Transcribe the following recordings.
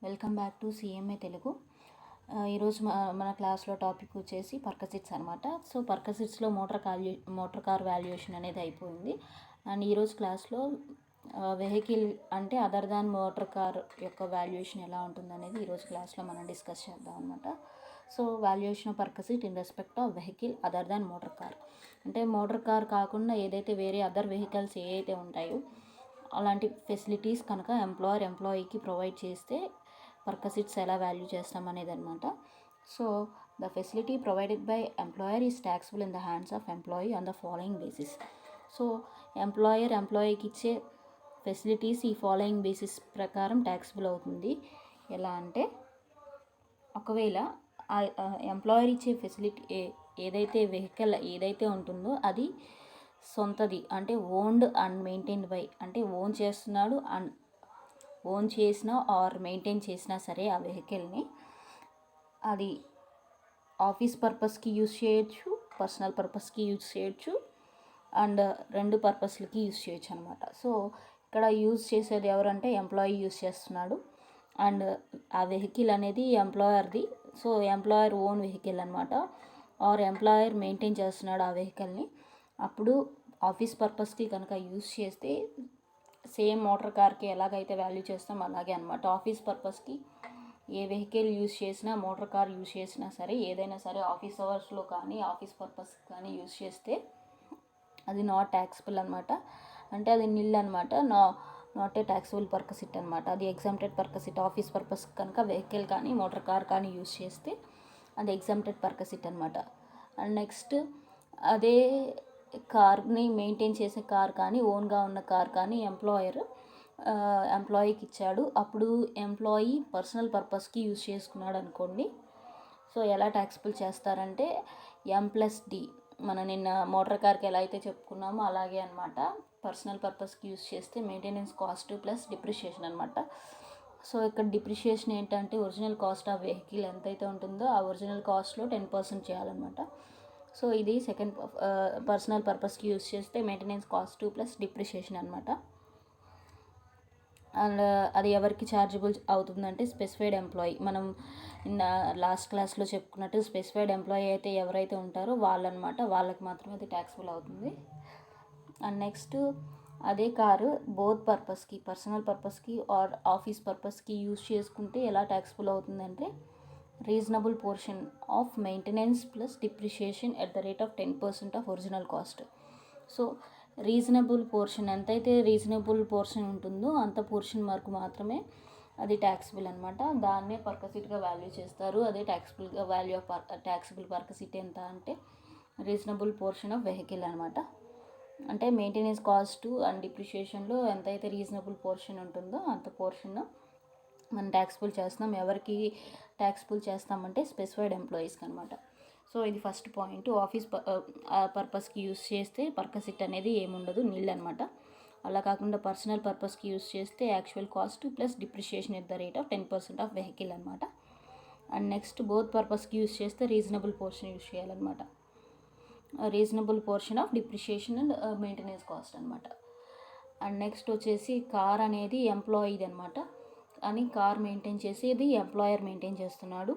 Welcome back to CMA Telugu. ఈరోజు మన క్లాస్లో టాపిక్ వచ్చేసి పర్కసిట్స్ అనమాట. సో పర్కసిట్స్లో మోటార్ కార్ వాల్యుయేషన్ అనేది అయిపోయింది. అండ్ ఈరోజు క్లాస్లో వెహికల్ అంటే అదర్ దాన్ మోటార్ కార్ యొక్క వాల్యుయేషన్ ఎలా ఉంటుంది అనేది ఈరోజు క్లాస్లో మనం డిస్కస్ చేద్దాం అనమాట. So valuation of perquisite in respect of vehicle other than motor car అంటే మోటార్ కార్ కాకుండా ఏదైతే వేరే అదర్ వెహికల్స్ ఏవైతే ఉంటాయో అలాంటి ఫెసిలిటీస్ కనుక ఎంప్లాయీకి ప్రొవైడ్ చేస్తే పర్కసిట్స్ ఎలా వాల్యూ చేస్తాం అనేది అనమాట. So the facility provided by employer is taxable in the hands of employee on the following basis. So ఎంప్లాయీకి ఇచ్చే ఫెసిలిటీస్ ఈ ఫాలోయింగ్ బేసిస్ ప్రకారం ట్యాక్సబుల్ అవుతుంది. ఎలా అంటే ఒకవేళ ఎంప్లాయర్ ఇచ్చే ఫెసిలిటీ ఏదైతే వెహికల్ ఏదైతే ఉంటుందో అది సొంతది అంటే ఓన్డ్ అండ్ మెయింటైన్డ్ బై అంటే ఓన్ చేస్తున్నాడు అండ్ ఓన్ చేసినా ఆర్ మెయింటైన్ చేసినా సరే ఆ వెహికల్ని అది ఆఫీస్ పర్పస్కి యూజ్ చేయొచ్చు, పర్సనల్ పర్పస్కి యూజ్ చేయొచ్చు అండ్ రెండు పర్పస్లకి యూజ్ చేయొచ్చు అనమాట. సో ఇక్కడ యూజ్ చేసేది ఎవరంటే ఎంప్లాయీ యూజ్ చేస్తున్నాడు అండ్ ఆ వెహికల్ అనేది ఎంప్లాయర్ది. సో ఎంప్లాయర్ ఓన్ వెహికల్ అనమాట. ఆర్ ఎంప్లాయర్ మెయింటైన్ చేస్తున్నాడు ఆ వెహికల్ని. అప్పుడు ఆఫీస్ పర్పస్కి కనుక యూజ్ చేస్తే సేమ్ మోటార్ కార్కి ఎలాగైతే వాల్యూ చేస్తాం అలాగే అనమాట. ఆఫీస్ పర్పస్కి ఏ వెహికల్ యూజ్ చేసినా మోటార్ కార్ యూజ్ చేసినా సరే ఏదైనా సరే ఆఫీస్ అవర్స్లో కానీ ఆఫీస్ పర్పస్ కానీ యూజ్ చేస్తే అది నాట్ ట్యాక్సబుల్ అనమాట. అంటే అది నిల్ అనమాట. నాట్ ఏ ట్యాక్సబుల్ పర్కసిట్ అనమాట. అది ఎగ్జామ్టెడ్ పర్కసిట్. ఆఫీస్ పర్పస్ కనుక వెహికల్ కానీ మోటార్ కార్ కానీ యూజ్ చేస్తే అది ఎగ్జామ్టెడ్ పర్కసిట్ అనమాట. అండ్ నెక్స్ట్ అదే కార్ని మెయింటైన్ చేసే కార్ కానీ ఓన్గా ఉన్న కార్ కానీ ఎంప్లాయీకి ఇచ్చాడు. అప్పుడు ఎంప్లాయీ పర్సనల్ పర్పస్కి యూజ్ చేసుకున్నాడు అనుకోండి. సో ఎలా ట్యాక్సబుల్ చేస్తారంటే M+D మనం నిన్న మోటార్ కార్కి ఎలా అయితే చెప్పుకున్నామో అలాగే అనమాట. పర్సనల్ పర్పస్కి యూజ్ చేస్తే మెయింటెనెన్స్ కాస్ట్ ప్లస్ డిప్రిషియేషన్ అనమాట. సో ఇక్కడ డిప్రిషియేషన్ ఏంటంటే ఒరిజినల్ కాస్ట్ ఆఫ్ వెహికల్ ఎంతైతే ఉంటుందో ఆ ఒరిజినల్ కాస్ట్లో 10% చేయాలన్నమాట. సో ఇది సెకండ్ పర్సనల్ పర్పస్కి యూజ్ చేస్తే మెయింటెనెన్స్ కాస్ట్ ప్లస్ డిప్రిషియేషన్ అనమాట. అండ్ అది ఎవరికి ఛార్జబుల్ అవుతుందంటే స్పెసిఫైడ్ ఎంప్లాయీ. మనం లాస్ట్ క్లాస్లో చెప్పుకున్నట్టు స్పెసిఫైడ్ ఎంప్లాయీ అయితే ఎవరైతే ఉంటారో వాళ్ళనమాట, వాళ్ళకి మాత్రమే అది ట్యాక్సబుల్ అవుతుంది. అండ్ నెక్స్ట్ అదే కారు బోత్ పర్పస్కి పర్సనల్ పర్పస్కి ఆర్ ఆఫీస్ పర్పస్కి యూజ్ చేసుకుంటే ఎలా ట్యాక్సబుల్ అవుతుందంటే reasonable portion of maintenance plus depreciation at the rate of 10% of original cost. So reasonable portion ఎంతైతే రీజనబుల్ పోర్షన్ ఉంటుందో అంత పోర్షన్ వరకు మాత్రమే అది ట్యాక్సబుల్ అనమాట. దాన్నే పర్కసిట్గా వాల్యూ చేస్తారు. అదే ట్యాక్సబుల్గా వాల్యూ ఆఫ్ ట్యాక్సబుల్ పర్కసిట్ ఎంత అంటే రీజనబుల్ పోర్షన్ ఆఫ్ వెహికల్ అనమాట. అంటే మెయింటెనెన్స్ కాస్ట్ అండ్ డిప్రిషియేషన్లో ఎంతైతే రీజనబుల్ పోర్షన్ ఉంటుందో అంత పోర్షన్ మనం ట్యాక్సబుల్ చేస్తున్నాం. ఎవరికి ట్యాక్సబుల్ చేస్తామంటే స్పెసిఫైడ్ ఎంప్లాయీస్కి అనమాట. సో ఇది ఫస్ట్ పాయింట్. ఆఫీస్ పర్పస్కి యూజ్ చేస్తే పర్కసిట్ అనేది ఏముండదు, నిల్ అనమాట. అలా కాకుండా పర్సనల్ పర్పస్కి యూజ్ చేస్తే actual cost plus depreciation at the rate of 10% of vehicle అనమాట. అండ్ నెక్స్ట్ బోత్ పర్పస్కి యూజ్ చేస్తే రీజనబుల్ పోర్షన్ యూజ్ చేయాలన్నమాట. Reasonable portion of depreciation and maintenance cost అనమాట. అండ్ నెక్స్ట్ వచ్చేసి కార్ అనేది ఎంప్లాయీది అనమాట. అని కార్ మెయింటైన్ చేసేది ఎంప్లాయర్ మెయింటైన్ చేస్తున్నాడు.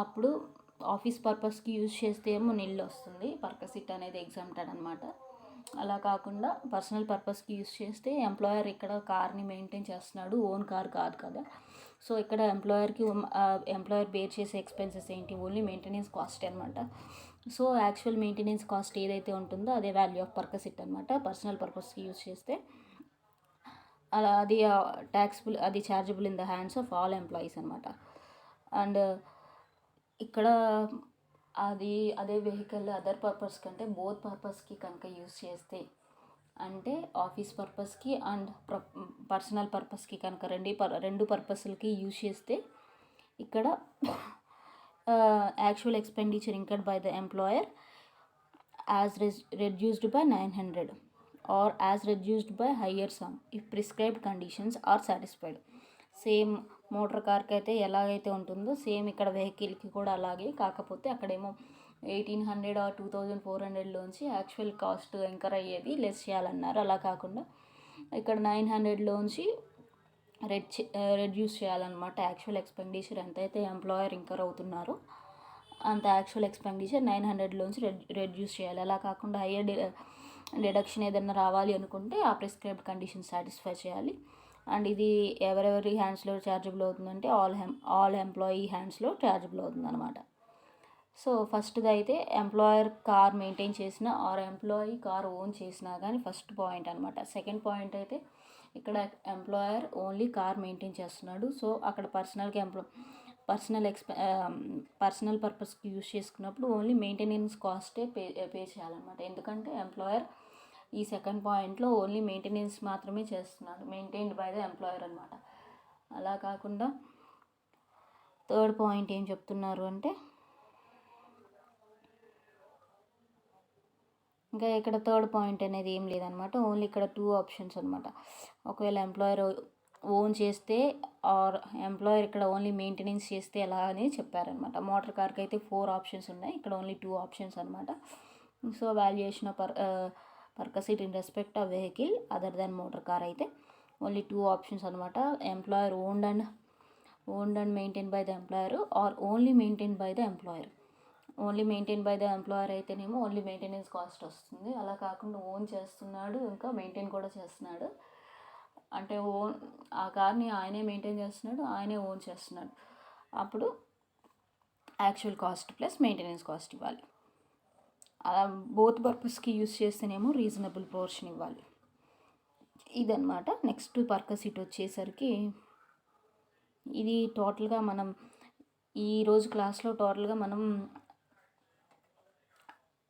అప్పుడు ఆఫీస్ పర్పస్కి యూజ్ చేస్తే ఏమో నిల్ వస్తుంది, పర్కసిట్ అనేది ఎగ్జామ్టెడ్ అనమాట. అలా కాకుండా పర్సనల్ పర్పస్కి యూజ్ చేస్తే ఎంప్లాయర్ ఇక్కడ కార్ని మెయింటైన్ చేస్తున్నాడు, ఓన్ కార్ కాదు కదా. సో ఇక్కడ ఎంప్లాయర్ బేర్ చేసే ఎక్స్పెన్సెస్ ఏంటి, ఓన్లీ మెయింటెనెన్స్ కాస్ట్ అనమాట. సో యాక్చువల్ మెయింటెనెన్స్ కాస్ట్ ఏదైతే ఉంటుందో అదే వాల్యూ ఆఫ్ పర్కసిట్ అనమాట. పర్సనల్ పర్పస్కి యూజ్ చేస్తే అలా అది ట్యాక్సబుల్, అది chargeable in the hands of all employees అనమాట. అండ్ ఇక్కడ అదే వెహికల్ అదర్ పర్పస్ కంటే బోత్ పర్పస్కి కనుక యూజ్ చేస్తే అంటే ఆఫీస్ పర్పస్కి అండ్ పర్సనల్ పర్పస్కి కనుక రెండు పర్పస్లకి యూజ్ చేస్తే ఇక్కడ actual expenditure incurred by the employer as reduced by 900 or as reduced by higher sum if prescribed conditions are satisfied. Same motor కార్కి అయితే ఎలాగైతే ఉంటుందో సేమ్ ఇక్కడ వెహికల్కి కూడా అలాగే. కాకపోతే అక్కడేమో 1800 or 2400లోంచి యాక్చువల్ కాస్ట్ ఇంకర్ అయ్యేది లెస్ చేయాలన్నారు. అలా కాకుండా ఇక్కడ 900లోంచి రెడ్యూస్ చేయాలన్నమాట. యాక్చువల్ ఎక్స్పెండిచర్ ఎంతైతే ఎంప్లాయర్ ఇంకర్ అవుతున్నారో అంత యాక్చువల్ ఎక్స్పెండిచర్ 900లోంచి రెడ్యూస్ చేయాలి. అలా కాకుండా హయ్యర్ డిడక్షన్ ఏదైనా రావాలి అనుకుంటే ఆ ప్రిస్క్రైబ్డ్ కండిషన్ సాటిస్ఫై చేయాలి. అండ్ ఇది ఎవరెవరి హ్యాండ్స్లో ఛార్జబుల్ అవుతుందంటే ఆల్ ఎంప్లాయీ హ్యాండ్స్లో ఛార్జబుల్ అవుతుంది అనమాట. సో ఫస్ట్ది అయితే ఎంప్లాయర్ కార్ మెయింటైన్ చేసిన ఆర్ ఎంప్లాయీ కార్ ఓన్ చేసినా కానీ ఫస్ట్ పాయింట్ అనమాట. సెకండ్ పాయింట్ అయితే ఇక్కడ ఎంప్లాయర్ ఓన్లీ కార్ మెయింటైన్ చేస్తున్నాడు. సో అక్కడ పర్సనల్ పర్పస్కి యూజ్ చేసుకున్నప్పుడు ఓన్లీ మెయింటెనెన్స్ కాస్టే పే చేయాలన్నమాట. ఎందుకంటే ఎంప్లాయర్ ఈ సెకండ్ పాయింట్లో ఓన్లీ మెయింటెనెన్స్ మాత్రమే చేస్తున్నాడు, మెయింటైన్డ్ బై ద ఎంప్లాయర్ అనమాట. అలా కాకుండా థర్డ్ పాయింట్ ఏం చెప్తున్నారు అంటే ఇంకా ఇక్కడ థర్డ్ పాయింట్ అనేది ఏం లేదనమాట. ఓన్లీ ఇక్కడ 2 ఆప్షన్స్ అనమాట. ఒకవేళ ఎంప్లాయర్ ఓన్ చేస్తే ఆర్ ఎంప్లాయర్ ఇక్కడ ఓన్లీ మెయింటెనెన్స్ చేస్తే ఎలా అని చెప్పారనమాట. మోటార్ కార్కి అయితే 4 ఆప్షన్స్ ఉన్నాయి, ఇక్కడ ఓన్లీ 2 ఆప్షన్స్ అనమాట. So valuation of perquisite in respect of vehicle other than motor car అయితే ఓన్లీ 2 ఆప్షన్స్ అనమాట. Employer owned and maintain by the employer or only maintain by the employer. Only maintain by the employer అయితేనేమో only maintenance cost వస్తుంది. అలా కాకుండా own చేస్తున్నాడు ఇంకా maintain కూడా చేస్తున్నాడు అంటే ఆ కార్ని ఆయనే మెయింటైన్ చేస్తున్నాడు, ఆయనే ఓన్ చేస్తున్నాడు, అప్పుడు actual cost plus maintenance cost ఇవ్వాలి. అలా బోత్ పర్పస్కి యూస్ చేస్తేనేమో రీజనబుల్ పోర్షన్ ఇవ్వాలి. ఇదన్నమాట. నెక్స్ట్ పర్కసిట్ వచ్చేసరికి ఇది టోటల్గా మనం ఈరోజు క్లాస్లో టోటల్గా మనం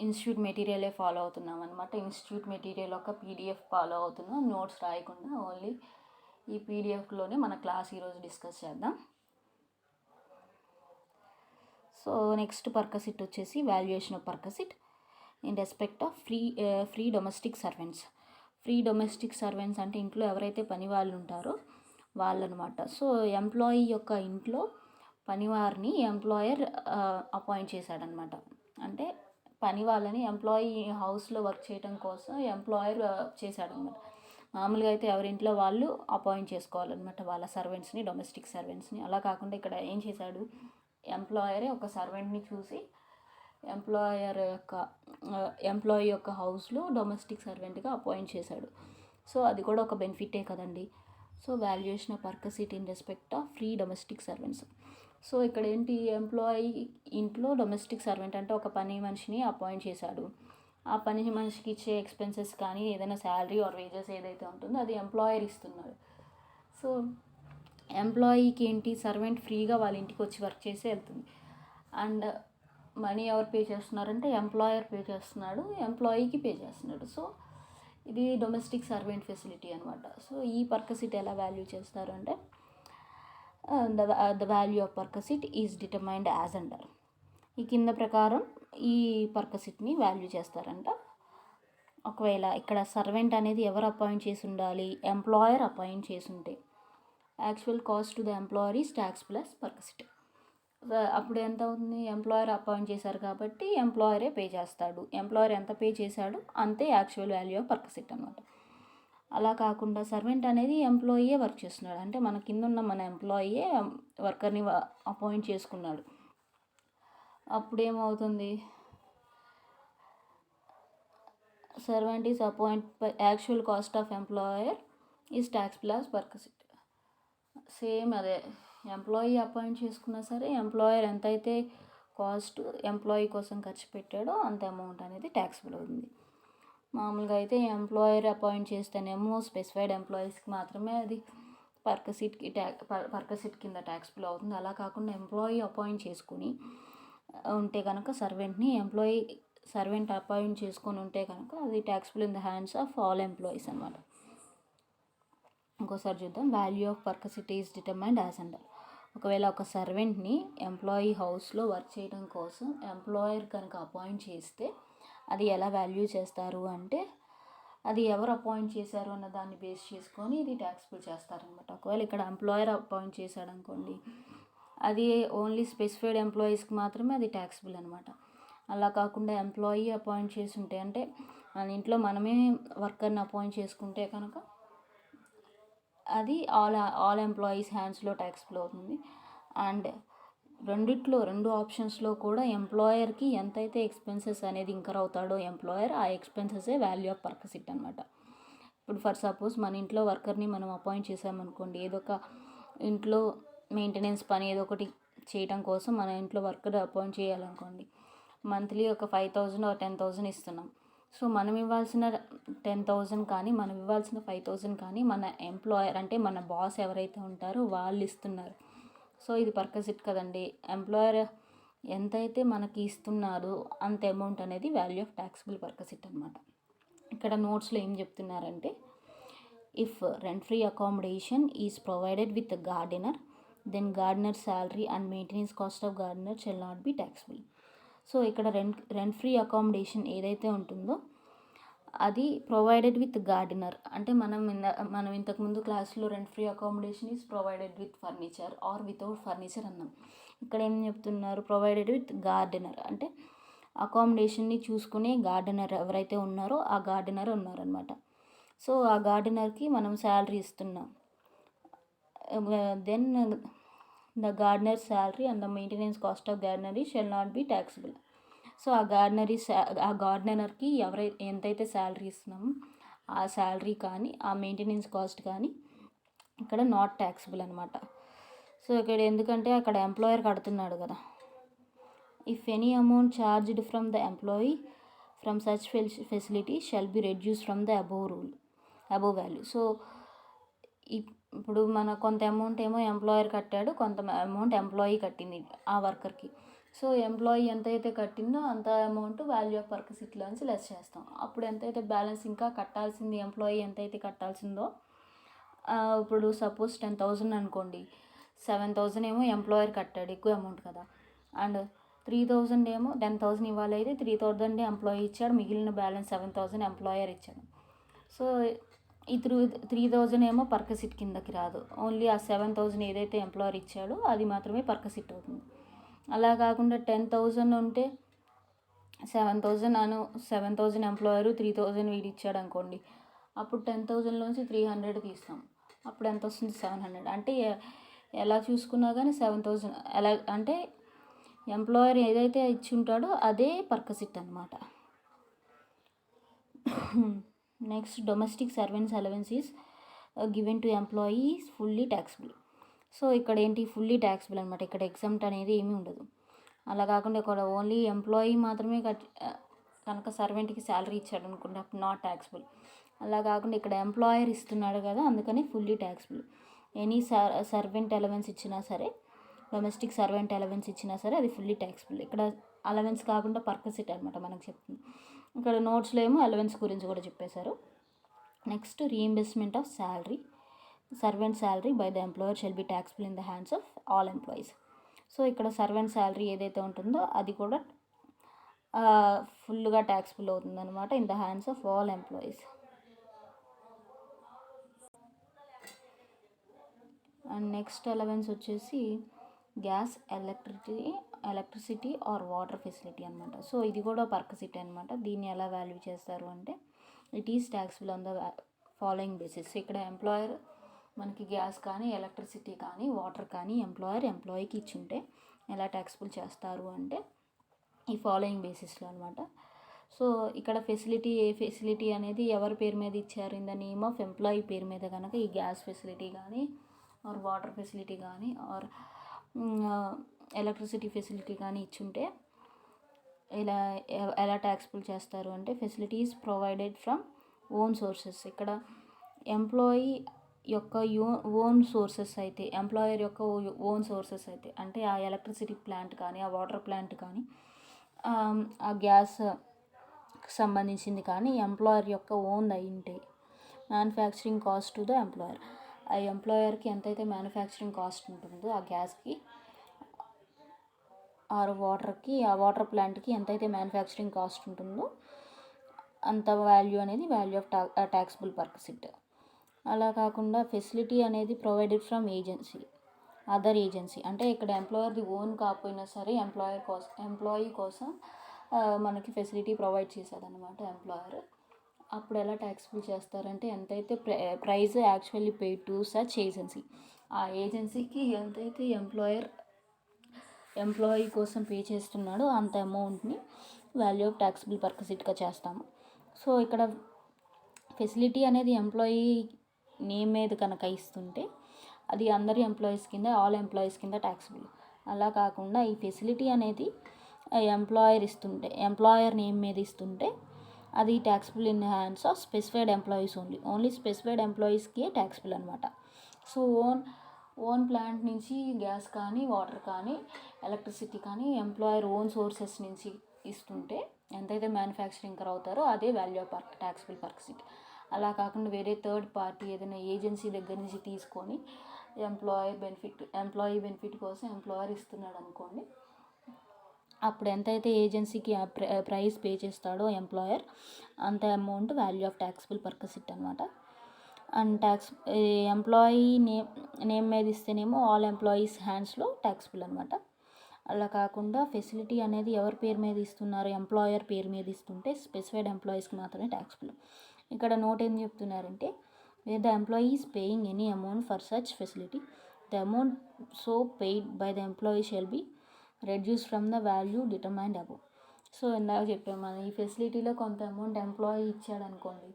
ఇన్స్టిట్యూట్ మెటీరియలే ఫాలో అవుతున్నాం అనమాట. ఇన్స్టిట్యూట్ మెటీరియల్ ఒక పీడిఎఫ్ ఫాలో అవుతున్నాం, నోట్స్ రాయకుండా ఓన్లీ ఈ పీడిఎఫ్లోనే మన క్లాస్ ఈరోజు డిస్కస్ చేద్దాం. సో నెక్స్ట్ పర్కసిట్ వచ్చేసి valuation of perquisite in respect of free domestic servants. Free domestic servants అంటే ఇంట్లో ఎవరైతే పని వాళ్ళు ఉంటారో వాళ్ళనమాట. సో ఎంప్లాయీ యొక్క ఇంట్లో పనివారిని ఎంప్లాయర్ అపాయింట్ చేశాడనమాట. అంటే పని వాళ్ళని ఎంప్లాయీ హౌస్లో వర్క్ చేయడం కోసం ఎంప్లాయర్ చేశాడనమాట. మామూలుగా అయితే ఎవరింట్లో వాళ్ళు అపాయింట్ చేసుకోవాలన్నమాట వాళ్ళ సర్వెంట్స్ని, డొమెస్టిక్ సర్వెంట్స్ని. అలా కాకుండా ఇక్కడ ఏం చేశాడు, ఎంప్లాయరే ఒక సర్వెంట్ని చూసి ఎంప్లాయీ యొక్క హౌస్లో డొమెస్టిక్ సర్వెంట్గా అపాయింట్ చేశాడు. సో అది కూడా ఒక బెనిఫిటే కదండి. So valuation of perquisite in respect of free domestic servants. So ఇక్కడ ఏంటి, ఎంప్లాయీ ఇంట్లో డొమెస్టిక్ సర్వెంట్ అంటే ఒక పని మనిషిని అపాయింట్ చేశాడు. ఆ పని మనిషికి ఇచ్చే ఎక్స్పెన్సెస్ కానీ ఏదైనా శాలరీ ఆర్ వేజెస్ ఏదైతే ఉంటుందో అది ఎంప్లాయర్ ఇస్తున్నాడు. సో ఎంప్లాయీకి ఏంటి, సర్వెంట్ ఫ్రీగా వాళ్ళ ఇంటికి వచ్చి వర్క్ చేసి వెళ్తుంది. అండ్ మనీ ఎవరు పే చేస్తున్నారంటే ఎంప్లాయర్ పే చేస్తున్నాడు, ఎంప్లాయీకి పే చేస్తున్నాడు. సో ఇది డొమెస్టిక్ సర్వెంట్ ఫెసిలిటీ అనమాట. సో ఈ పర్కసిట్ ఎలా వాల్యూ చేస్తారు అంటే the value of perquisite is determined as under. ఈ కింద ప్రకారం ఈ పర్కసిట్ని వాల్యూ చేస్తారంట. ఒకవేళ ఇక్కడ సర్వెంట్ అనేది ఎవరు అపాయింట్ చేసి ఉండాలి, ఎంప్లాయర్ అపాయింట్ చేసి ఉంటే actual cost to the employer is tax plus perquisite. అప్పుడు ఎంత అవుతుంది, ఎంప్లాయర్ అపాయింట్ చేశారు కాబట్టి ఎంప్లాయరే పే చేస్తాడు. ఎంప్లాయర్ ఎంత పే చేశాడు అంతే యాక్చువల్ వాల్యూ ఆఫ్ పర్కసిట్ అనమాట. అలా కాకుండా సర్వెంట్ అనేది ఎంప్లాయీయే వర్క్ చేస్తున్నాడు అంటే మన కింద ఉన్న మన ఎంప్లాయీయే వర్కర్ని అపాయింట్ చేసుకున్నాడు. అప్పుడేమవుతుంది, servant is appoint by actual cost of employer is tax plus perquisite. Same అదే ఎంప్లాయీ అపాయింట్ చేసుకున్నా సరే ఎంప్లాయర్ ఎంతైతే కాస్ట్ ఎంప్లాయీ కోసం ఖర్చు పెట్టాడో అంత అమౌంట్ అనేది ట్యాక్సిబుల్ అవుతుంది. మామూలుగా అయితే ఎంప్లాయర్ అపాయింట్ చేస్తేనేమో స్పెసిఫైడ్ ఎంప్లాయీస్కి మాత్రమే అది పర్కసిట్ కింద ట్యాక్సిబుల్ అవుతుంది. అలా కాకుండా ఎంప్లాయీ అపాయింట్ చేసుకుని ఉంటే కనుక సర్వెంట్ అపాయింట్ చేసుకొని ఉంటే కనుక అది taxable in the hands of all employees అనమాట. ఇంకోసారి చూద్దాం. Value of perquisite is determined as under. ఒకవేళ ఒక సర్వెంట్ని ఎంప్లాయీ హౌస్లో వర్క్ చేయడం కోసం ఎంప్లాయర్ కనుక అపాయింట్ చేస్తే అది ఎలా వాల్యూ చేస్తారు అంటే అది ఎవరు అపాయింట్ చేశారు అన్న దాన్ని బేస్ చేసుకొని ఇది ట్యాక్సిబుల్ చేస్తారనమాట. ఒకవేళ ఇక్కడ ఎంప్లాయర్ అపాయింట్ చేశాడు అనుకోండి, అది ఓన్లీ స్పెసిఫైడ్ ఎంప్లాయీస్కి మాత్రమే అది ట్యాక్సిబుల్ అనమాట. అలా కాకుండా ఎంప్లాయీ అపాయింట్ చేసి ఉంటే అంటే మన ఇంట్లో మనమే వర్కర్ని అపాయింట్ చేసుకుంటే కనుక అది ఆల్ ఎంప్లాయీస్ హ్యాండ్స్లో ట్యాక్సిబుల్ అవుతుంది. అండ్ రెండు ఆప్షన్స్లో కూడా ఎంప్లాయర్కి ఎంతైతే ఎక్స్పెన్సెస్ అనేది ఇంకర్ అవుతాడో ఎంప్లాయర్, ఆ ఎక్స్పెన్సెసే వాల్యూ ఆఫ్ పర్క్విసిట్ అనమాట. ఇప్పుడు ఫర్ సపోజ్ మన ఇంట్లో వర్కర్ని మనం అపాయింట్ చేసామనుకోండి, ఏదో ఒక ఇంట్లో మెయింటెనెన్స్ పని ఏదో ఒకటి చేయటం కోసం మన ఇంట్లో వర్కర్ అపాయింట్ చేయాలనుకోండి, మంత్లీ ఒక 5,000 or 10,000 ఇస్తున్నాం. సో మనం ఇవ్వాల్సిన 10,000 కానీ మనం ఇవ్వాల్సిన 5,000 కానీ మన ఎంప్లాయర్ అంటే మన బాస్ ఎవరైతే ఉంటారో వాళ్ళు ఇస్తున్నారు. సో ఇది పర్క్విసిట్ కదండి. ఎంప్లాయర్ ఎంతైతే మనకి ఇస్తున్నారో అంత అమౌంట్ అనేది వాల్యూ ఆఫ్ ట్యాక్సిబుల్ పర్క్విసిట్ అనమాట. ఇక్కడ నోట్స్లో ఏం చెప్తున్నారంటే, if rent free accommodation is provided with gardener, then gardener salary and maintenance cost of gardener shall not be taxable. So ఇక్కడ రెంట్ ఫ్రీ అకామిడేషన్ ఏదైతే ఉంటుందో అది ప్రొవైడెడ్ విత్ గార్డెనర్ అంటే మనం ఇంతకుముందు క్లాస్లో rent free accommodation is provided with furniture or without furniture అన్నాం. ఇక్కడ ఏం చెప్తున్నారు, ప్రొవైడెడ్ విత్ గార్డెనర్ అంటే అకామిడేషన్ని చూసుకునే గార్డెనర్ ఎవరైతే ఉన్నారో ఆ గార్డెనర్ ఉన్నారనమాట. సో ఆ గార్డెనర్కి మనం శాలరీ ఇస్తున్నాం. Then the gardener salary and the maintenance cost of gardener shall not be taxable. So ఆ గార్డెనర్కి ఎంతైతే శాలరీ ఇస్తున్నామో ఆ శాలరీ కానీ ఆ మెయింటెనెన్స్ కాస్ట్ కానీ ఇక్కడ నాట్ ట్యాక్సిబుల్ అనమాట. సో ఇక్కడ ఎందుకంటే అక్కడ ఎంప్లాయర్ కడుతున్నాడు కదా. If any amount charged from the employee from such facility shall be reduce from the above value. So ఇప్పుడు మన కొంత అమౌంట్ ఏమో ఎంప్లాయర్ కట్టాడు, కొంత అమౌంట్ ఎంప్లాయీ కట్టింది ఆ వర్కర్కి. సో ఎంప్లాయీ ఎంతైతే కట్టిందో అంత అమౌంట్ వాల్యూ ఆఫ్ పర్క్విసిట్లోంచి లెస్ చేస్తాం. అప్పుడు ఎంతైతే బ్యాలెన్స్ ఇంకా కట్టాల్సింది ఎంప్లాయీ ఎంతైతే కట్టాల్సిందో, ఇప్పుడు సపోజ్ 10,000 అనుకోండి, 7,000 ఏమో ఎంప్లాయర్ కట్టాడు, ఎక్కువ అమౌంట్ కదా. అండ్ 3,000 ఏమో 10,000 ఇవ్వాలి, అయితే 3,000 ఎంప్లాయీ ఇచ్చాడు, మిగిలిన బ్యాలెన్స్ 7,000 ఎంప్లాయర్ ఇచ్చాడు. సో ఈ 3,000 ఏమో పర్క్విసిట్ కిందకి రాదు, ఓన్లీ ఆ 7,000 ఏదైతే ఎంప్లాయర్ ఇచ్చాడో అది మాత్రమే పర్క్విసిట్ అవుతుంది. అలా కాకుండా 10,000 ఉంటే 7,000 ఎంప్లాయరు 3,000 వీడు ఇచ్చాడు అనుకోండి, అప్పుడు 10,000లోంచి 300 తీస్తాం, అప్పుడు ఎంత వస్తుంది 700. అంటే ఎలా చూసుకున్నా కానీ 7,000 ఎలా అంటే ఎంప్లాయర్ ఏదైతే ఇచ్చి ఉంటాడో అదే పర్క్విసిట్ అనమాట. Next, domestic servants allowance is given to employees fully taxable. So ఇక్కడ ఏంటి, ఫుల్లీ ట్యాక్సిబుల్ అనమాట. ఇక్కడ ఎగ్జామ్ట్ అనేది ఏమీ ఉండదు. అలా కాకుండా ఇక్కడ ఓన్లీ ఎంప్లాయీ మాత్రమే కనుక సర్వెంట్కి శాలరీ ఇచ్చాడు అనుకుంటే అప్పుడు నాట్ ట్యాక్సిబుల్. అలా కాకుండా ఇక్కడ ఎంప్లాయర్ ఇస్తున్నాడు కదా, అందుకని fully taxable. Any servant allowance ఇచ్చినా సరే, డొమెస్టిక్ సర్వెంట్ అలవెన్స్ ఇచ్చినా సరే అది ఫుల్లీ ట్యాక్సిబుల్. ఇక్కడ అలవెన్స్ కాకుండా పర్క్విసిట్ అనమాట మనకు చెప్తుంది. ఇక్కడ నోట్స్లో ఏమో అలవెన్స్ గురించి కూడా చెప్పేశారు. Next, reimbursement of salary, servant salary by the employer shall be taxable in the hands of all employees. So ఇక్కడ సర్వెంట్ శాలరీ ఏదైతే ఉంటుందో అది కూడా ఫుల్గా ట్యాక్సిబుల్ అవుతుంది అనమాట in the hands of all employees. And next allowance వచ్చేసి gas, electricity or water facility అనమాట. సో ఇది కూడా పర్క్విసిటీ అనమాట. దీన్ని ఎలా వాల్యూ చేస్తారు అంటే, it is taxable on the following basis. ఇక్కడ ఎంప్లాయర్ మనకి గ్యాస్ కానీ ఎలక్ట్రిసిటీ కానీ వాటర్ కానీ ఎంప్లాయీకి ఇచ్చుంటే ఎలా ట్యాక్సిబుల్ చేస్తారు అంటే ఈ ఫాలోయింగ్ బేసిస్లో అనమాట. సో ఇక్కడ ఏ ఫెసిలిటీ అనేది ఎవరి పేరు మీద ఇచ్చారు, in the name of employee పేరు మీద కనుక ఈ గ్యాస్ ఫెసిలిటీ కానీ ఆర్ వాటర్ ఫెసిలిటీ కానీ ఆర్ ఎలక్ట్రిసిటీ ఫెసిలిటీ కానీ ఇచ్చుంటే ఎలా ట్యాక్సిబుల్ చేస్తారు అంటే, facilities provided from own sources. ఇక్కడ ఎంప్లాయీ యొక్క ఓన్ సోర్సెస్ అయితే, ఎంప్లాయర్ యొక్క ఓన్ సోర్సెస్ అయితే, అంటే ఆ ఎలక్ట్రిసిటీ ప్లాంట్ కానీ ఆ వాటర్ ప్లాంట్ కానీ ఆ గ్యాస్ సంబంధించింది కానీ ఎంప్లాయర్ యొక్క ఓన్ అయి ఉంటే, manufacturing cost to the employer, ఆ ఎంప్లాయర్కి ఎంతైతే మ్యానుఫ్యాక్చరింగ్ కాస్ట్ ఉంటుందో ఆ గ్యాస్కి ఆర్ వాటర్కి, ఆ వాటర్ ప్లాంట్కి ఎంతైతే మ్యానుఫ్యాక్చరింగ్ కాస్ట్ ఉంటుందో అంత వాల్యూ అనేది వాల్యూ ఆఫ్ ట్యాక్సిబుల్ పర్క్విసిట్. అలా కాకుండా ఫెసిలిటీ అనేది ప్రొవైడెడ్ ఫ్రమ్ అదర్ ఏజెన్సీ, అంటే ఇక్కడ ఎంప్లాయర్ది ఓన్ కాకపోయినా సరే ఎంప్లాయీ కోసం మనకి ఫెసిలిటీ ప్రొవైడ్ చేశాడనమాట ఎంప్లాయర్. అప్పుడు ఎలా ట్యాక్సిబుల్ చేస్తారంటే ఎంతైతే price actually pay to such agency, ఆ ఏజెన్సీకి ఎంతైతే ఎంప్లాయీ కోసం పే చేస్తున్నాడో అంత అమౌంట్ని వాల్యూ ఆఫ్ ట్యాక్సిబుల్ పర్పసిట్గా చేస్తాము. సో ఇక్కడ ఫెసిలిటీ అనేది ఎంప్లాయీ నేమ్ మీద కనుక ఇస్తుంటే అది అందరి ఎంప్లాయీస్ కింద, ఆల్ ఎంప్లాయీస్ కింద ట్యాక్సిబుల్. అలా కాకుండా ఈ ఫెసిలిటీ అనేది ఎంప్లాయర్ నేమ్ మీద ఇస్తుంటే అది taxable in hands of specified employees only specified ఎంప్లాయీస్కి ట్యాక్సిబుల్ అనమాట. సో ఓన్ ప్లాంట్ నుంచి గ్యాస్ కానీ, వాటర్ కానీ, ఎలక్ట్రిసిటీ కానీ ఎంప్లాయర్ ఓన్ సోర్సెస్ నుంచి ఇస్తుంటే ఎంతైతే మ్యానుఫ్యాక్చరింగ్ అవుతారో అదే వాల్యూ ఆఫ్ ట్యాక్సిబుల్ పర్పసిట్. అలా కాకుండా వేరే థర్డ్ పార్టీ ఏదైనా ఏజెన్సీ దగ్గర నుంచి తీసుకొని ఎంప్లాయీ బెనిఫిట్ కోసం ఎంప్లాయర్ ఇస్తున్నాడు అనుకోండి, అప్పుడు ఎంతైతే ఏజెన్సీకి ప్రైస్ పే చేస్తాడో ఎంప్లాయర్ అంత అమౌంట్ వాల్యూ ఆఫ్ ట్యాక్సిబుల్ పర్పసిట్ అనమాట. అండ్ ఎంప్లాయీ నేమ్ మీద ఇస్తేనేమో ఆల్ ఎంప్లాయీస్ హ్యాండ్స్లో ట్యాక్సిబుల్ అనమాట. అలా కాకుండా ఫెసిలిటీ అనేది ఎవరి పేరు మీద ఇస్తున్నారు, ఎంప్లాయర్ పేరు మీద ఇస్తుంటే స్పెసిఫైడ్ ఎంప్లాయీస్కి మాత్రమే ట్యాక్సిబుల్. ఇక్కడ నోట్ ఏం చెప్తున్నారంటే, wear the employee is paying any amount for such facility, the amount so paid by the employee shall be reduce from the value determined above. So ఇందాక చెప్పాము మనం, ఈ ఫెసిలిటీలో కొంత అమౌంట్ ఎంప్లాయీ ఇచ్చాడు అనుకోండి,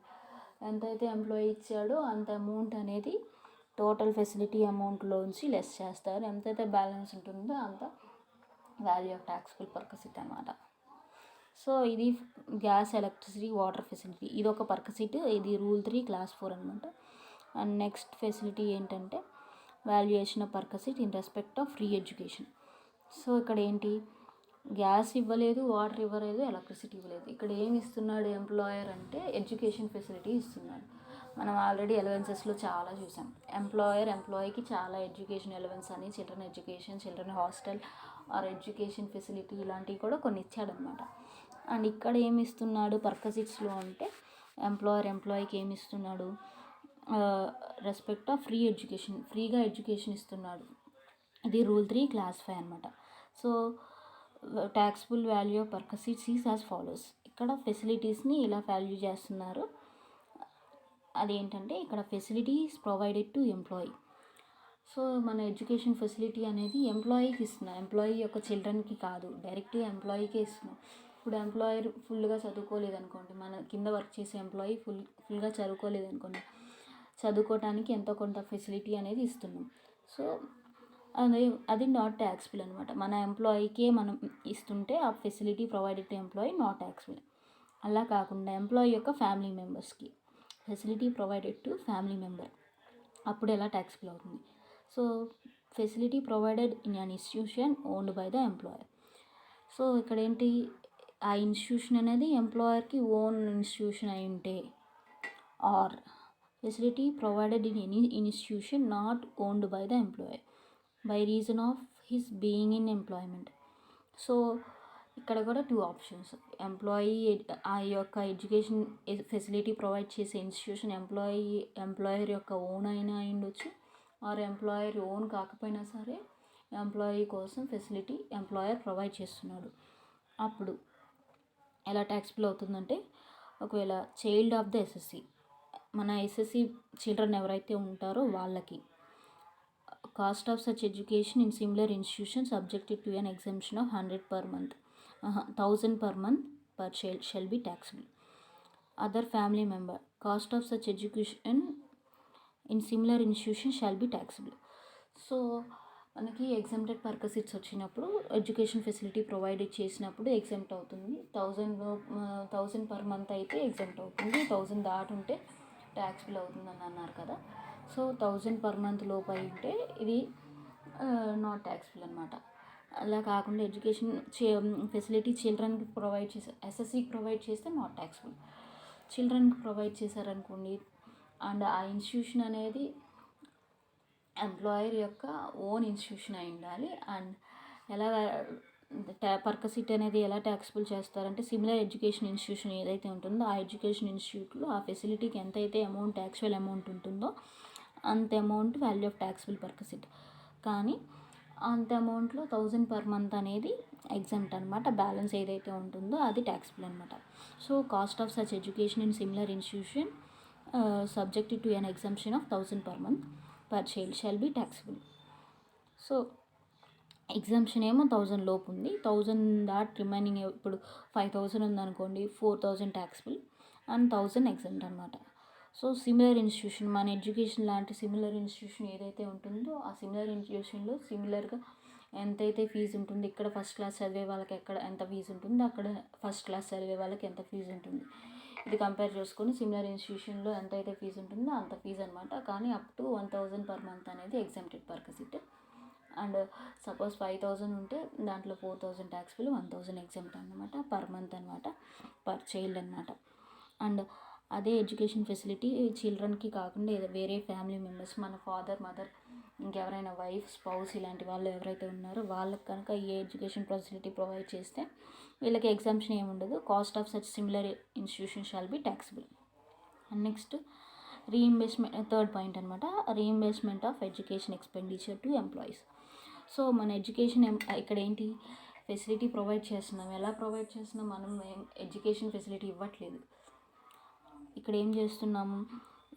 ఎంతైతే ఎంప్లాయీ ఇచ్చాడో అంత అమౌంట్ అనేది టోటల్ ఫెసిలిటీ అమౌంట్లోంచి లెస్ చేస్తారు. ఎంతైతే బ్యాలెన్స్ ఉంటుందో అంత వాల్యూ ఆఫ్ ట్యాక్సిబుల్ పర్పసిట్ అనమాట. సో ఇది గ్యాస్, ఎలక్ట్రిసిటీ, వాటర్ ఫెసిలిటీ, ఇది ఒక పర్పసిట్. ఇది రూల్ 3 క్లాస్ 4 అనమాట. అండ్ నెక్స్ట్ ఫెసిలిటీ ఏంటంటే valuation of perquisite in respect of free education. So ఇక్కడ ఏంటి, గ్యాస్ ఇవ్వలేదు, వాటర్ ఇవ్వలేదు, ఎలక్ట్రిసిటీ ఇవ్వలేదు. ఇక్కడ ఏమి ఇస్తున్నాడు ఎంప్లాయర్ అంటే ఎడ్యుకేషన్ ఫెసిలిటీ ఇస్తున్నాడు. మనం ఆల్రెడీ అలవెన్సెస్లో చాలా చూసాం. ఎంప్లాయీకి చాలా ఎడ్యుకేషన్ అలవెన్స్ అని, children education, children hostel or education facility ఇలాంటివి కూడా కొన్ని ఇచ్చాడనమాట. అండ్ ఇక్కడ ఏమి ఇస్తున్నాడు పర్పసిట్స్లో అంటే ఎంప్లాయీకి ఏమి ఇస్తున్నాడు, రెస్పెక్ట్ ఆఫ్ ఫ్రీ ఎడ్యుకేషన్, ఫ్రీగా ఎడ్యుకేషన్ ఇస్తున్నాడు. ఇది రూల్ 3 క్లాస్ 5 అనమాట. So taxable value of perquisites is as follows. ఇక్కడ ఫెసిలిటీస్ని ఇలా వాల్యూ చేస్తున్నారు. అదేంటంటే ఇక్కడ facilities provided to employee. So మన ఎడ్యుకేషన్ ఫెసిలిటీ అనేది ఎంప్లాయీకి ఇస్తున్నాం, ఎంప్లాయీ యొక్క చిల్డ్రన్కి కాదు, డైరెక్ట్గా ఎంప్లాయీకే ఇస్తున్నాం. ఇప్పుడు ఎంప్లాయర్ ఫుల్గా చదువుకోలేదు అనుకోండి, మన కింద వర్క్ చేసే ఎంప్లాయీ ఫుల్గా చదువుకోలేదు అనుకోండి, చదువుకోవటానికి ఎంతో కొంత ఫెసిలిటీ అనేది ఇస్తున్నాం. సో అది నాట్ ట్యాక్సిబుల్ అనమాట. మన ఎంప్లాయీకే మనం ఇస్తుంటే ఆ facility provided to employee not taxable. అలా కాకుండా ఎంప్లాయీ యొక్క ఫ్యామిలీ మెంబర్స్కి facility provided to family member, అప్పుడు ఎలా ట్యాక్సిబుల్ అవుతుంది. So facility provided in an institution owned by the employer. So ఇక్కడ ఏంటి, ఆ ఇన్స్టిట్యూషన్ అనేది ఎంప్లాయర్కి ఓన్ ఇన్స్టిట్యూషన్ అయి ఉంటే, or facility provided in any institution not owned by the employer by reason of his being in employment. So ఇక్కడ కూడా 2 options. Employee ఆ యొక్క ఎడ్యుకేషన్ ఫెసిలిటీ ప్రొవైడ్ చేసే ఇన్స్టిట్యూషన్ ఎంప్లాయర్ యొక్క ఓన్ అయినా ఉండొచ్చు, ఆర్ ఎంప్లాయర్ ఓన్ కాకపోయినా సరే ఎంప్లాయీ కోసం ఫెసిలిటీ ఎంప్లాయర్ ప్రొవైడ్ చేస్తున్నాడు. అప్పుడు ఎలా ట్యాక్సిబుల్ అవుతుందంటే, ఒకవేళ చైల్డ్ ఆఫ్ ద ఎస్ఎస్సి, మన ఎస్ఎస్సి చిల్డ్రన్ ఎవరైతే ఉంటారో వాళ్ళకి cost of such education in similar institution subjected to an exemption of 100 per month, 1000 per month per child shall be taxable. Other family member cost of such education in similar institution shall be taxable. So మనకి exempted పర్పసిట్స్ వచ్చినప్పుడు education facility provide చేసినప్పుడు exempt అవుతుంది. 1000 per month అయితే exempt అవుతుంది, 1000 దాటి ఉంటే taxable అవుతుందని అన్నారు కదా. సో 1000 per month లోపు అయితే ఇది నాట్ ట్యాక్సిబుల్ అనమాట. అలా కాకుండా ఎడ్యుకేషన్ ఫెసిలిటీ చిల్డ్రన్కి ప్రొవైడ్ చేసే, ఎస్ఎస్సికి ప్రొవైడ్ చేస్తే నాట్ ట్యాక్సిబుల్. చిల్డ్రన్కి ప్రొవైడ్ చేశారనుకోండి, అండ్ ఆ ఇన్స్టిట్యూషన్ అనేది ఎంప్లాయర్ యొక్క ఓన్ ఇన్స్టిట్యూషన్ అయి ఉండాలి. అండ్ ఎలా పర్పసిట్ అనేది ఎలా ట్యాక్సిబుల్ చేస్తారంటే, సిమిలర్ ఎడ్యుకేషన్ ఇన్స్టిట్యూషన్ ఏదైతే ఉంటుందో ఆ ఎడ్యుకేషన్ ఇన్స్టిట్యూట్లో ఆ ఫెసిలిటీకి ఎంతైతే అమౌంట్ యాక్చువల్ అమౌంట్ ఉంటుందో అంత అమౌంట్ వాల్యూ ఆఫ్ ట్యాక్సిబుల్ పర్పసిట్. కానీ అంత అమౌంట్లో 1000 పర్ మంత్ అనేది ఎగ్జామ్ట్ అనమాట. బ్యాలెన్స్ ఏదైతే ఉంటుందో అది ట్యాక్సిబుల్ అనమాట. So cost of such education in similar institution subjected to an exemption of 1000 per month per child shawl be taxable. So exemption ఏమో 1000 లోపు ఉంది. 1000 దాట్ రిమైనింగ్ ఇప్పుడు 5000 ఉందనుకోండి, 4000 ట్యాక్సిబుల్ అండ్ 1000 ఎగ్జామ్ట్ అనమాట. సో సిమిలర్ ఇన్స్టిట్యూషన్, మన education లాంటి similar institution ఏదైతే ఉంటుందో ఆ సిమిలర్ ఇన్స్టిట్యూషన్లో సిమిలర్గా ఎంతైతే ఫీజు ఉంటుంది, ఇక్కడ ఫస్ట్ క్లాస్ చదివే వాళ్ళకి ఎక్కడ ఎంత ఫీజు ఉంటుంది, అక్కడ ఫస్ట్ క్లాస్ చదివే వాళ్ళకి ఎంత ఫీజు ఉంటుంది, ఇది కంపేర్ చేసుకొని సిమిలర్ ఇన్స్టిట్యూషన్లో ఎంతైతే ఫీజు ఉంటుందో అంత ఫీజు అనమాట. కానీ అప్ టు 1000 పర్ మంత్ అనేది exempted per SIT. And suppose 5000 ఉంటే దాంట్లో 4000 ట్యాక్సిబుల్, 1000 ఎగ్జామ్ట్ అనమాట పర్ మంత్ అనమాట, పర్ చైల్డ్ అనమాట. అండ్ అదే ఎడ్యుకేషన్ ఫెసిలిటీ చిల్డ్రన్కి కాకుండా వేరే ఫ్యామిలీ మెంబర్స్, మన ఫాదర్ మదర్ ఇంకెవరైనా వైఫ్ స్పౌస్ ఇలాంటి వాళ్ళు ఎవరైతే ఉన్నారో వాళ్ళకి కనుక ఈ ఎడ్యుకేషన్ ఫెసిలిటీ ప్రొవైడ్ చేస్తే వీళ్ళకి ఎగ్జామ్షన్ ఏమి ఉండదు. Cost of such similar institution shall be taxable. And next reimbursement, third point అనమాట, reimbursement of education expenditure to employees. So మన ఎడ్యుకేషన్ ఇక్కడ ఏంటి, ఫెసిలిటీ ప్రొవైడ్ చేస్తున్నాం. ఎలా ప్రొవైడ్ చేస్తున్నాం, మనం ఎడ్యుకేషన్ ఫెసిలిటీ ఇవ్వట్లేదు. ఇక్కడ ఏం చేస్తున్నాము,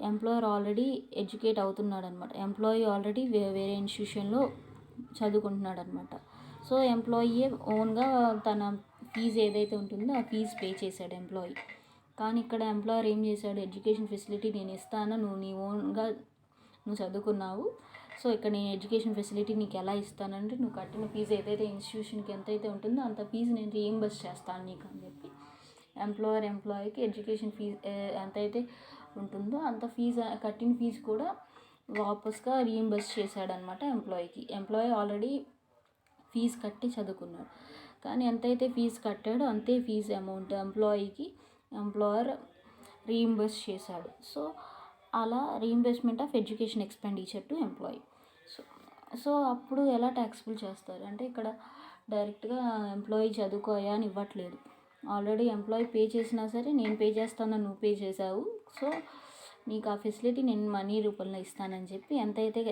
ఎంప్లాయర్ ఆల్రెడీ ఎడ్యుకేట్ అవుతున్నాడు అనమాట. ఎంప్లాయీ ఆల్రెడీ వేరే ఇన్స్టిట్యూషన్లో చదువుకుంటున్నాడు అనమాట. సో ఎంప్లాయీ ఓన్గా తన ఫీజు ఏదైతే ఉంటుందో ఆ ఫీజు పే చేశాడు ఎంప్లాయీ. కానీ ఇక్కడ ఎంప్లాయర్ ఏం చేశాడు, ఎడ్యుకేషన్ ఫెసిలిటీ నేను ఇస్తాను, నువ్వు నీ ఓన్గా నువ్వు చదువుకున్నావు, సో ఇక్కడ నేను ఎడ్యుకేషన్ ఫెసిలిటీ నీకు ఎలా ఇస్తానంటే నువ్వు కట్టిన ఫీజు ఏదైతే ఇన్స్టిట్యూషన్కి ఎంతైతే ఉంటుందో అంత ఫీజు నేను రీయింబర్స్ చేస్తాను నీకు అని చెప్పి ఎంప్లాయీకి ఎడ్యుకేషన్ ఫీజు ఎంతైతే ఉంటుందో అంత ఫీజు, కట్టిన ఫీజు కూడా వాపస్గా రీయింబర్స్ చేశాడనమాట ఎంప్లాయీకి. ఎంప్లాయీ ఆల్రెడీ ఫీజు కట్టి చదువుకున్నాడు, కానీ ఎంతైతే ఫీజు కట్టాడో అంతే ఫీజు అమౌంట్ ఎంప్లాయీకి ఎంప్లాయర్ రీయింబర్స్ చేశాడు. సో అలా reimbursement of education expenditure to employee. So అప్పుడు ఎలా ట్యాక్సిబుల్ చేస్తారు అంటే ఇక్కడ డైరెక్ట్గా ఎంప్లాయీ చదువుకోయా అని ఇవ్వట్లేదు. ఆల్రెడీ ఎంప్లాయీ పే చేసినా సరే నేను పే చేస్తాను, నువ్వు పే చేసావు, సో నీకు ఆ ఫెసిలిటీ నేను మనీ రూపంలో ఇస్తానని చెప్పి ఎంతైతే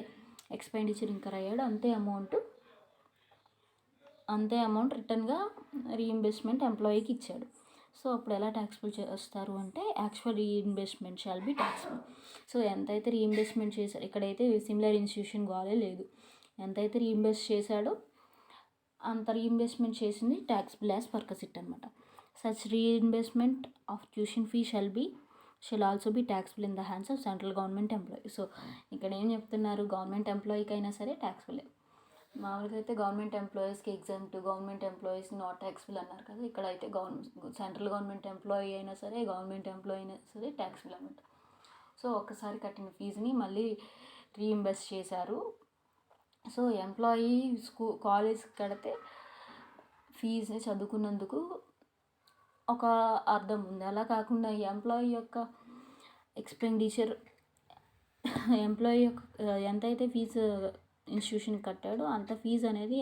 ఎక్స్పెండిచర్ ఇంకర్ అయ్యాడో అంతే అమౌంట్ రిటర్న్గా రీఇంబర్స్మెంట్ ఎంప్లాయీకి ఇచ్చాడు. సో అప్పుడు ఎలా ట్యాక్సిబుల్ చేస్తారు అంటే actual reimbursement shawl be taxable. So ఎంతైతే రీఇంబర్స్మెంట్ చేశారు, ఇక్కడైతే సిమిలర్ ఇన్స్టిట్యూషన్ కాలే లేదు, ఎంతైతే రీఇంబర్స్ చేశాడో అంత రీఇంబర్స్మెంట్ చేసింది ట్యాక్సిబుల్ యాజ్ పర్ సిట్ అనమాట. Such reimbursement of tuition fee shall also be taxable in the hands of central government employee. So ఇక్కడ ఏం చెప్తున్నారు, గవర్నమెంట్ ఎంప్లాయీకి అయినా సరే ట్యాక్సిబులే. మామూలుగా అయితే గవర్నమెంట్ ఎంప్లాయీస్కి exempt, government employees not taxable అన్నారు కదా, ఇక్కడ అయితే సెంట్రల్ గవర్నమెంట్ ఎంప్లాయీ అయినా సరే గవర్నమెంట్ ఎంప్లాయీ అయినా సరే ట్యాక్సిబుల్ అనమాట. సో ఒక్కసారి కట్టిన ఫీజుని మళ్ళీ రీఇంబర్స్ చేశారు. సో ఎంప్లాయీ కాలేజ్ కడితే ఫీజుని చదువుకున్నందుకు ఒక అర్థం ఉంది. అలా కాకుండా ఎంప్లాయీ యొక్క ఎక్స్పెండిచర్, ఎంప్లాయీ యొక్క ఎంతైతే ఫీజు ఇన్స్టిట్యూషన్ కట్టాడో అంత ఫీజు అనేది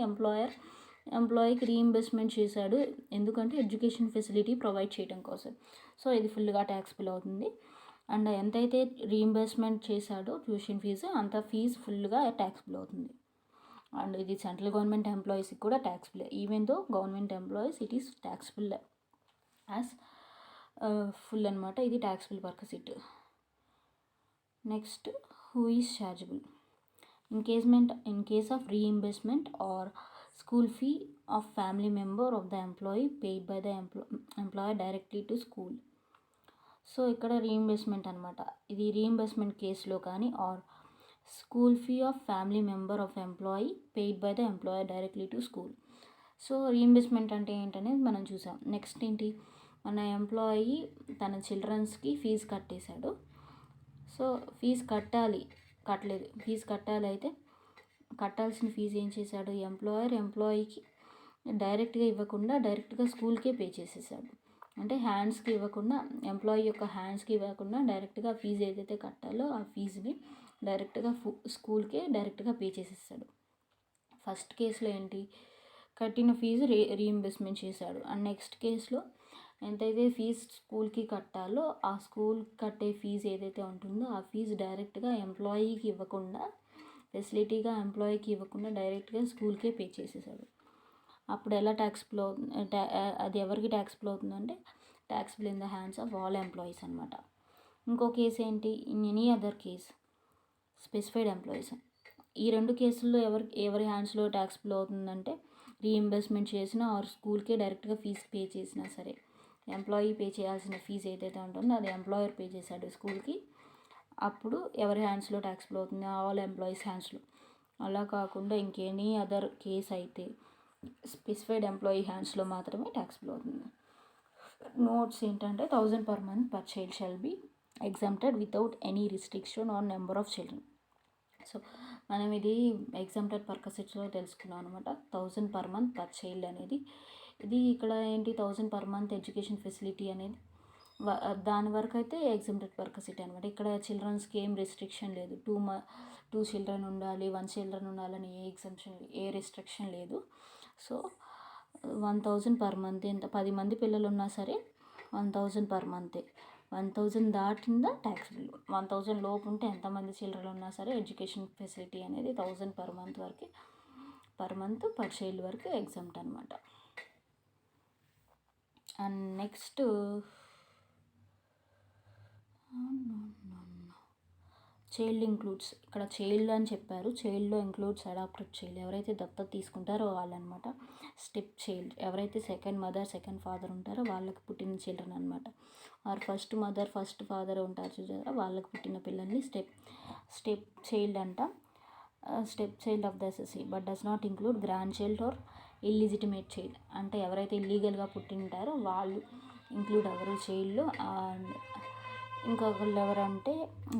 ఎంప్లాయీకి రీఇంబర్స్మెంట్ చేశాడు, ఎందుకంటే ఎడ్యుకేషన్ ఫెసిలిటీ ప్రొవైడ్ చేయడం కోసం. సో ఇది ఫుల్గా ట్యాక్సిబుల్ అవుతుంది. అండ్ ఎంతైతే రీఇంబర్స్మెంట్ చేశాడో ట్యూషన్ ఫీజు అంత ఫీజు ఫుల్గా ట్యాక్సిబుల్ అవుతుంది. అండ్ ఇది సెంట్రల్ గవర్నమెంట్ ఎంప్లాయీస్కి కూడా taxable, even though government employees it is taxable as full అనమాట. ఇది taxable purpose it. Next who is chargeable in case of reimbursement or school fee of family member of the employee paid by the employer directly to school. So ఇక్కడ reimbursement అనమాట, ఇది reimbursement కేసులో కానీ or school fee of family member of employee paid by the employer directly to school. So reimbursement అంటే ఏంటనేది మనం చూసాం. Next ఏంటి, మన ఎంప్లాయీ తన చిల్డ్రన్స్కి ఫీజు కట్టేశాడు, సో ఫీజు కట్టలేదు, ఫీజు కట్టాలి. అయితే కట్టాల్సిన ఫీజు ఏం చేశాడు, ఎంప్లాయీకి డైరెక్ట్గా ఇవ్వకుండా డైరెక్ట్గా స్కూల్కే పే చేసేసాడు. అంటే హ్యాండ్స్కి ఇవ్వకుండా, ఎంప్లాయీ యొక్క హ్యాండ్స్కి ఇవ్వకుండా డైరెక్ట్గా ఫీజు ఏదైతే కట్టాలో ఆ ఫీజుని డైరెక్ట్గా స్కూల్కే డైరెక్ట్గా పే చేసేసాడు. ఫస్ట్ కేసులో ఏంటి, కట్టిన ఫీజు రీఇంబర్స్మెంట్ చేశాడు. అండ్ నెక్స్ట్ కేసులో ఎంతైతే ఫీజు స్కూల్కి కట్టాలో ఆ స్కూల్ కట్టే ఫీజు ఏదైతే ఉంటుందో ఆ ఫీజు డైరెక్ట్గా ఎంప్లాయీకి ఇవ్వకుండా ఫెసిలిటీగా ఎంప్లాయీకి ఇవ్వకుండా డైరెక్ట్గా స్కూల్కే పే చేసేసాడు. అప్పుడు ఎలా ట్యాక్సిబుల్ అవుతుంది, అది ఎవరికి ట్యాక్సిబుల్ అవుతుందంటే taxable in the hands of all employees అనమాట. ఇంకో కేసు ఏంటి, in any other case specified employees. ఈ రెండు కేసుల్లో ఎవరి హ్యాండ్స్లో ట్యాక్సిబుల్ అవుతుందంటే రీఇంబర్స్మెంట్ చేసినా ఆర్ స్కూల్కే డైరెక్ట్గా ఫీజు పే చేసినా సరే, ఎంప్లాయీ పే చేయాల్సిన ఫీజు ఏదైతే ఉంటుందో అది ఎంప్లాయర్ పే చేశాడు స్కూల్కి, అప్పుడు ఎవరి హ్యాండ్స్లో ట్యాక్సిబుల్ అవుతుంది, ఆల్ ఎంప్లాయీస్ హ్యాండ్స్లో. అలా కాకుండా ఇంకెనీ అదర్ కేస్ అయితే స్పెసిఫైడ్ ఎంప్లాయీ హ్యాండ్స్లో మాత్రమే ట్యాక్సిబుల్ అవుతుంది. నోట్స్ ఏంటంటే 1000 per month per child shall be exempted without any restriction on number of children. So మనం ఇది ఎగ్జామ్టెడ్ పర్పసెస్లో తెలుసుకున్నాం అనమాట. 1000 per month per child అనేది, ఇది ఇక్కడ ఏంటి 1000 per month ఎడ్యుకేషన్ ఫెసిలిటీ అనేది దాని వరకు అయితే ఎగ్జామ్టెడ్ పర్పసిటీ అనమాట. ఇక్కడ చిల్డ్రన్స్కి ఏం రెస్ట్రిక్షన్ లేదు, 2 children ఉండాలి, 1 children ఉండాలని ఏ రెస్ట్రిక్షన్ లేదు. సో 1000 per month, ఎంత 10 మంది పిల్లలు ఉన్నా సరే 1000 per month. 1000 దాటిందా ట్యాక్స్ బిల్, 1000 లోపు ఉంటే ఎంతమంది చిల్డ్రన్ ఉన్నా సరే ఎడ్యుకేషన్ ఫెసిలిటీ అనేది 1000 per month వరకు, పర్ మంత్ పర్ చైల్డ్ వరకు ఎగ్జామ్ట్ అనమాట. అండ్ నెక్స్ట్ చైల్డ్ ఇంక్లూడ్స్, ఇక్కడ చైల్డ్ అని చెప్పారు, చైల్డ్లో ఇంక్లూడ్స్ అడాప్టెడ్ చైల్డ్, ఎవరైతే దత్తత తీసుకుంటారో వాళ్ళనమాట. స్టెప్ చైల్డ్, ఎవరైతే సెకండ్ మదర్ సెకండ్ ఫాదర్ ఉంటారో వాళ్ళకి పుట్టిన చిల్డ్రన్ అనమాట. Or first mother first father ఉంటారు చూసారా, వాళ్ళకి పుట్టిన పిల్లల్ని స్టెప్ చైల్డ్ అంట. Step child of the SSC but does not include grandchild or illegitimate child, అంటే ఎవరైతే ఇల్లీగల్గా పుట్టింటారో వాళ్ళు ఇంక్లూడ్ అవ్వరు చైల్డ్లో. అండ్ ఇంకొకళ్ళు ఎవరంటే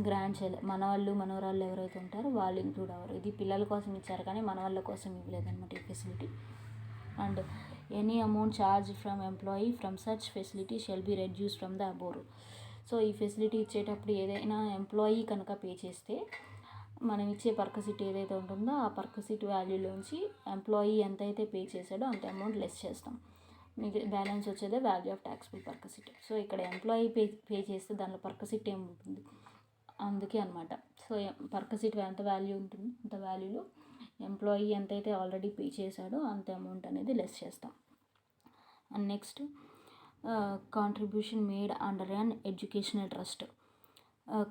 గ్రాండ్ చైల్డ్, మనవాళ్ళు మనవరాళ్ళు ఎవరైతే ఉంటారో వాళ్ళు ఇంక్లూడ్ అవ్వరు. ఇది పిల్లల కోసం ఇచ్చారు కానీ మనవాళ్ళ కోసం ఇవ్వలేదన్నమాట ఈ facility. And any amount charge from employee from such facility shall be reduce from the above. So ఈ ఫెసిలిటీ ఇచ్చేటప్పుడు ఏదైనా ఎంప్లాయీ కనుక పే చేస్తే మనం ఇచ్చే పర్కసిటీ ఏదైతే ఉంటుందో ఆ పర్కసిటీ వాల్యూలోంచి ఎంప్లాయీ ఎంతైతే పే చేశాడో అంత అమౌంట్ లెస్ చేస్తాం, మీకు బ్యాలెన్స్ వచ్చేదే వాల్యూ ఆఫ్ ట్యాక్సిబుల్ పర్కసిటీ. సో ఇక్కడ ఎంప్లాయీ పే చేస్తే దానిలో పర్కసిటీ ఏముంటుంది, అందుకే అనమాట. సో పర్కసిటీ ఎంత వాల్యూ ఉంటుంది అంత వాల్యూలో ఎంప్లాయీ ఎంతైతే ఆల్రెడీ పే చేశాడో అంత అమౌంట్ అనేది లెస్ చేస్తాం. And next contribution made under an educational trust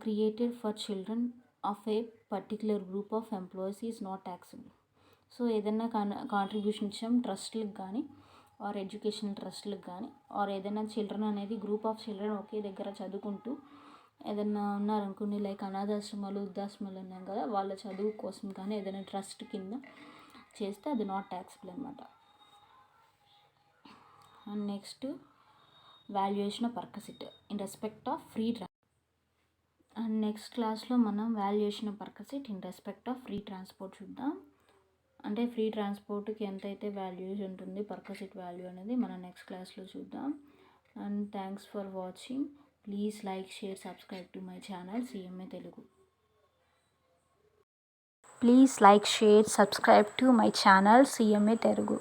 created for children of A particular group of employees is not taxable. So ఏదైనా కాంట్రిబ్యూషన్ ఇచ్చాం ట్రస్ట్లకు కానీ ఆర్ ఎడ్యుకేషనల్ ట్రస్ట్లకు కానీ, ఆర్ ఏదైనా చిల్డ్రన్ అనేది గ్రూప్ ఆఫ్ చిల్డ్రన్ ఒకే దగ్గర చదువుకుంటూ ఏదైనా ఉన్నారనుకోండి, లైక్ అనాథాశ్రమాలు వృద్ధాశ్రమాలు ఉన్నాం కదా, వాళ్ళ చదువు కోసం కానీ ఏదైనా ట్రస్ట్ కింద చేస్తే అది నాట్ ట్యాక్సిబుల్ అనమాట. And next valuation of perquisite in respect of free and next క్లాస్లో మనం valuation of perquisite in respect of free transport చూద్దాం. అంటే ఫ్రీ ట్రాన్స్పోర్ట్కి ఎంతైతే వాల్యూస్ ఉంటుంది పర్కసిటీ వాల్యూ అనేది మనం నెక్స్ట్ క్లాస్లో చూద్దాం. And thanks for watching. Please like share subscribe to my channel CMA Telugu. Please like share subscribe to my channel CMA Telugu.